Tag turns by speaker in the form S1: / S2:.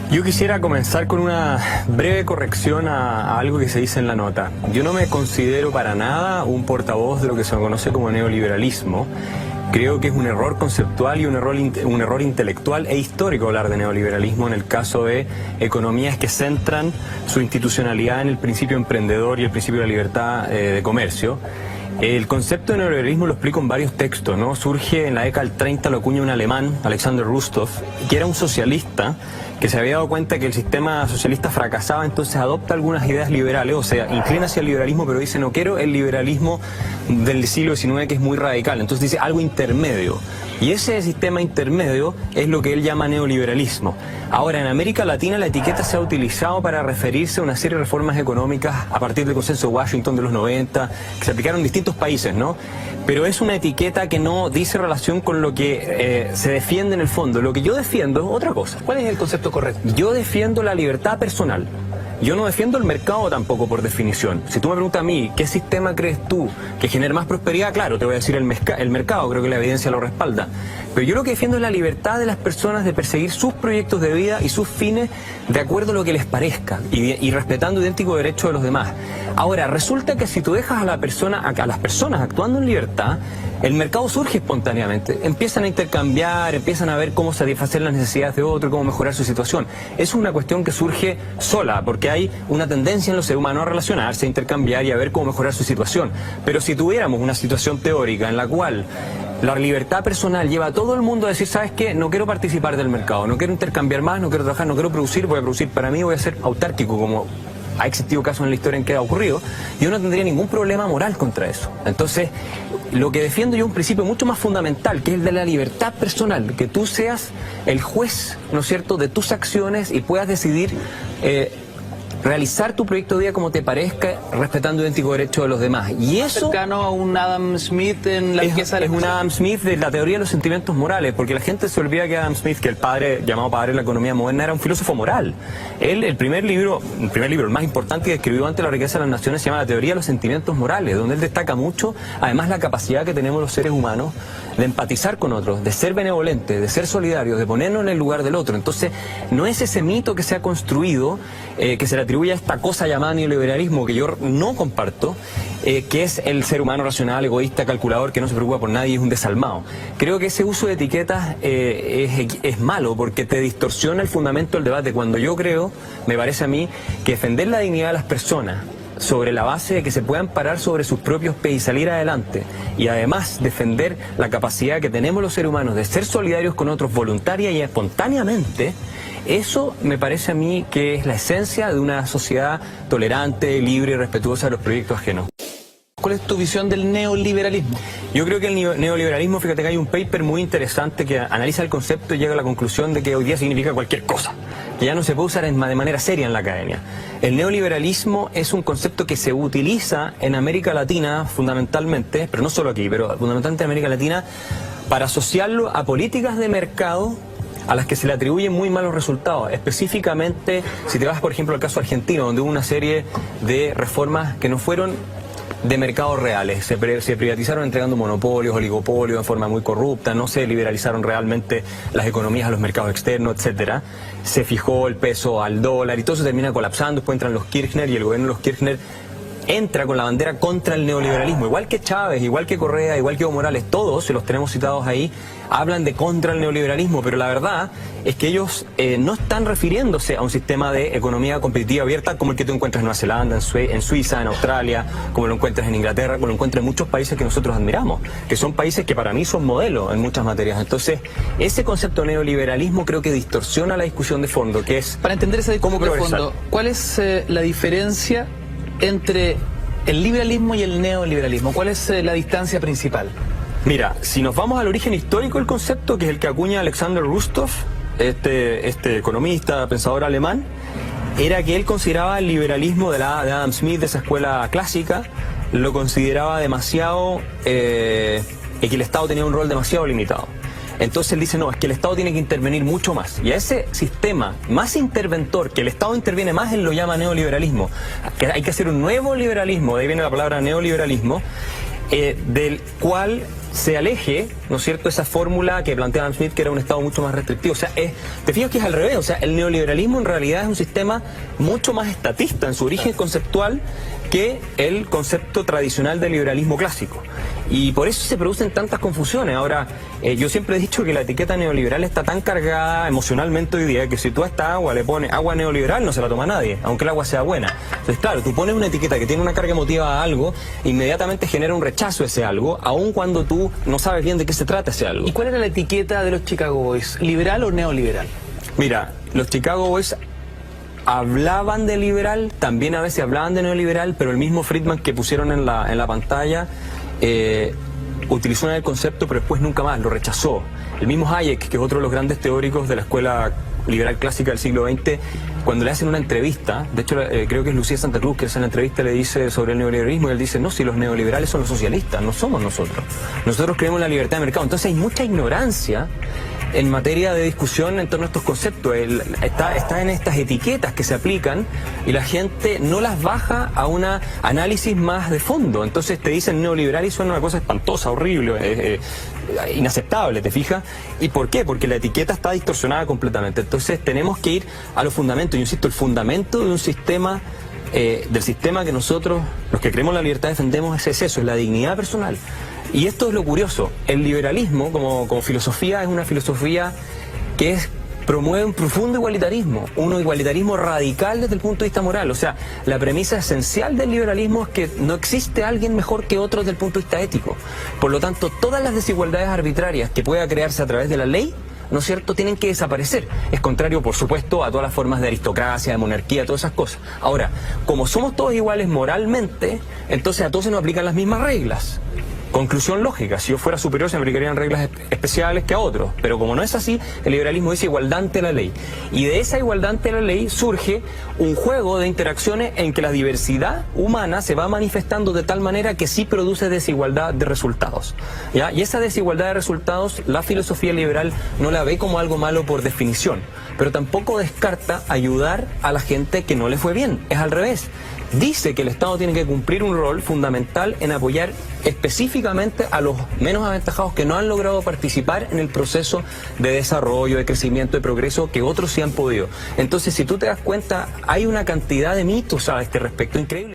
S1: Yo quisiera comenzar con una breve corrección a algo que se dice en la nota. Yo no me considero para nada un portavoz de lo que se conoce como neoliberalismo. Creo que es un error conceptual y un error intelectual e histórico hablar de neoliberalismo en el caso de economías que centran su institucionalidad en el principio emprendedor y el principio de la libertad de comercio. El concepto de neoliberalismo lo explico en varios textos, ¿no? Surge en la década del 30, lo acuña un alemán, Alexander Rusthoff, que era un socialista que se había dado cuenta que el sistema socialista fracasaba, entonces adopta algunas ideas liberales, o sea, inclina hacia el liberalismo, pero dice no quiero el liberalismo del siglo XIX que es muy radical, entonces dice algo intermedio. Y ese sistema intermedio es lo que él llama neoliberalismo. Ahora, en América Latina la etiqueta se ha utilizado para referirse a una serie de reformas económicas a partir del consenso de Washington de los 90, que se aplicaron en distintos países, ¿no? Pero es una etiqueta que no dice relación con lo que se defiende en el fondo. Lo que yo defiendo es otra cosa.
S2: ¿Cuál es el concepto correcto?
S1: Yo defiendo la libertad personal. Yo no defiendo el mercado tampoco por definición. Si tú me preguntas a mí, ¿qué sistema crees tú que genere más prosperidad? Claro, te voy a decir el mercado, creo que la evidencia lo respalda. Pero yo lo que defiendo es la libertad de las personas de perseguir sus proyectos de vida y sus fines de acuerdo a lo que les parezca y respetando idénticos derechos de los demás. Ahora, resulta que si tú dejas a las personas actuando en libertad, el mercado surge espontáneamente, empiezan a intercambiar, empiezan a ver cómo satisfacer las necesidades de otro, cómo mejorar su situación. Es una cuestión que surge sola, porque hay una tendencia en los seres humanos a relacionarse, a intercambiar y a ver cómo mejorar su situación. Pero si tuviéramos una situación teórica en la cual la libertad personal lleva a todo el mundo a decir, ¿sabes qué? No quiero participar del mercado, no quiero intercambiar más, no quiero trabajar, no quiero producir, voy a producir para mí, voy a ser autárquico, como ha existido casos en la historia en que ha ocurrido, yo no tendría ningún problema moral contra eso. Entonces, lo que defiendo yo es un principio mucho más fundamental, que es el de la libertad personal, que tú seas el juez, ¿no es cierto?, de tus acciones y puedas decidir realizar tu proyecto de vida como te parezca, respetando idénticos derechos de los demás. Y eso
S2: cercano a un Adam Smith en la riqueza de la
S1: es un Adam Smith de la teoría de los sentimientos morales, porque la gente se olvida que Adam Smith, que el padre, llamado padre de la economía moderna, era un filósofo moral. Él, el primer libro, el más importante que escribió ante la riqueza de las naciones, se llama La teoría de los sentimientos morales, donde él destaca mucho, además, la capacidad que tenemos los seres humanos de empatizar con otros, de ser benevolentes, de ser solidarios, de ponernos en el lugar del otro. Entonces, no es ese mito que se ha construido, que se le atribuye a esta cosa llamada neoliberalismo, que yo no comparto, que es el ser humano racional, egoísta, calculador, que no se preocupa por nadie y es un desalmado. Creo que ese uso de etiquetas es malo, porque te distorsiona el fundamento del debate. Cuando yo creo, me parece a mí, que defender la dignidad de las personas sobre la base de que se puedan parar sobre sus propios pies y salir adelante, y además defender la capacidad que tenemos los seres humanos de ser solidarios con otros voluntaria y espontáneamente, eso me parece a mí que es la esencia de una sociedad tolerante, libre y respetuosa de los proyectos ajenos.
S2: ¿Cuál es tu visión del neoliberalismo?
S1: Yo creo que el neoliberalismo, fíjate que hay un paper muy interesante que analiza el concepto y llega a la conclusión de que hoy día significa cualquier cosa, que ya no se puede usar de manera seria en la academia. El neoliberalismo es un concepto que se utiliza en América Latina fundamentalmente, pero no solo aquí, pero fundamentalmente en América Latina, para asociarlo a políticas de mercado a las que se le atribuyen muy malos resultados. Específicamente, si te vas, por ejemplo, al caso argentino, donde hubo una serie de reformas que no fueron de mercados reales, se privatizaron entregando monopolios, oligopolios de forma muy corrupta, no se liberalizaron realmente las economías a los mercados externos, etcétera. Se fijó el peso al dólar y todo se termina colapsando. Después entran los Kirchner y el gobierno de los Kirchner entra con la bandera contra el neoliberalismo, igual que Chávez, igual que Correa, igual que Evo Morales, todos, se los tenemos citados ahí, hablan de contra el neoliberalismo, pero la verdad es que ellos no están refiriéndose a un sistema de economía competitiva abierta como el que tú encuentras en Nueva Zelanda, en Suiza, en Australia, como lo encuentras en Inglaterra, como lo encuentras en muchos países que nosotros admiramos, que son países que para mí son modelos en muchas materias. Entonces, ese concepto de neoliberalismo creo que distorsiona la discusión de fondo, que es
S2: para entender esa discusión de fondo, ¿cuál es la diferencia entre el liberalismo y el neoliberalismo? ¿Cuál es la distancia principal?
S1: Mira, si nos vamos al origen histórico del concepto, que es el que acuña Alexander Rusthoff, este economista, pensador alemán, era que él consideraba el liberalismo de Adam Smith, de esa escuela clásica, lo consideraba demasiado, que el Estado tenía un rol demasiado limitado. Entonces él dice, no, es que el Estado tiene que intervenir mucho más. Y a ese sistema más interventor, que el Estado interviene más, él lo llama neoliberalismo. Que hay que hacer un nuevo liberalismo, de ahí viene la palabra neoliberalismo, del cual se aleje, ¿no es cierto?, esa fórmula que planteaba Adam Smith, que era un Estado mucho más restrictivo. O sea, te fijas que es al revés. O sea, el neoliberalismo en realidad es un sistema mucho más estatista en su origen conceptual que el concepto tradicional del liberalismo clásico. Y por eso se producen tantas confusiones. Ahora, yo siempre he dicho que la etiqueta neoliberal está tan cargada emocionalmente hoy día que si tú a esta agua le pones agua neoliberal no se la toma nadie, aunque el agua sea buena. Entonces, claro, tú pones una etiqueta que tiene una carga emotiva a algo, inmediatamente genera un rechazo a ese algo, aun cuando tú no sabes bien de qué se trata ese algo.
S2: ¿Y cuál era la etiqueta de los Chicago Boys? ¿Liberal o neoliberal?
S1: Mira, los Chicago Boys hablaban de liberal, también a veces hablaban de neoliberal, pero el mismo Friedman que pusieron en la pantalla utilizó el concepto, pero después nunca más, lo rechazó. El mismo Hayek, que es otro de los grandes teóricos de la escuela liberal clásica del siglo XX, cuando le hacen una entrevista, de hecho creo que es Lucía Santa Cruz que hace la entrevista, le dice sobre el neoliberalismo, y él dice, no, si los neoliberales son los socialistas, no somos nosotros. Nosotros creemos en la libertad de mercado. Entonces hay mucha ignorancia en materia de discusión en torno a estos conceptos. Está en estas etiquetas que se aplican y la gente no las baja a un análisis más de fondo. Entonces te dicen neoliberal y suena una cosa espantosa, horrible, inaceptable, ¿te fijas? ¿Y por qué? Porque la etiqueta está distorsionada completamente. Entonces tenemos que ir a los fundamentos. Yo insisto, el fundamento de un sistema, del sistema que nosotros, los que creemos en la libertad, defendemos, es eso, es la dignidad personal. Y esto es lo curioso, el liberalismo como filosofía es una filosofía que promueve un profundo igualitarismo, un igualitarismo radical desde el punto de vista moral. O sea, la premisa esencial del liberalismo es que no existe alguien mejor que otro desde el punto de vista ético. Por lo tanto, todas las desigualdades arbitrarias que pueda crearse a través de la ley, ¿no es cierto?, tienen que desaparecer. Es contrario, por supuesto, a todas las formas de aristocracia, de monarquía, todas esas cosas. Ahora, como somos todos iguales moralmente, entonces a todos se nos aplican las mismas reglas. Conclusión lógica, si yo fuera superior se me aplicarían reglas especiales que a otros, pero como no es así, el liberalismo dice igualdad ante la ley. Y de esa igualdad ante la ley surge un juego de interacciones en que la diversidad humana se va manifestando de tal manera que sí produce desigualdad de resultados, ¿ya? Y esa desigualdad de resultados, la filosofía liberal no la ve como algo malo por definición, pero tampoco descarta ayudar a la gente que no le fue bien, es al revés. Dice que el Estado tiene que cumplir un rol fundamental en apoyar específicamente a los menos aventajados que no han logrado participar en el proceso de desarrollo, de crecimiento, de progreso que otros sí han podido. Entonces, si tú te das cuenta, hay una cantidad de mitos a este respecto increíble.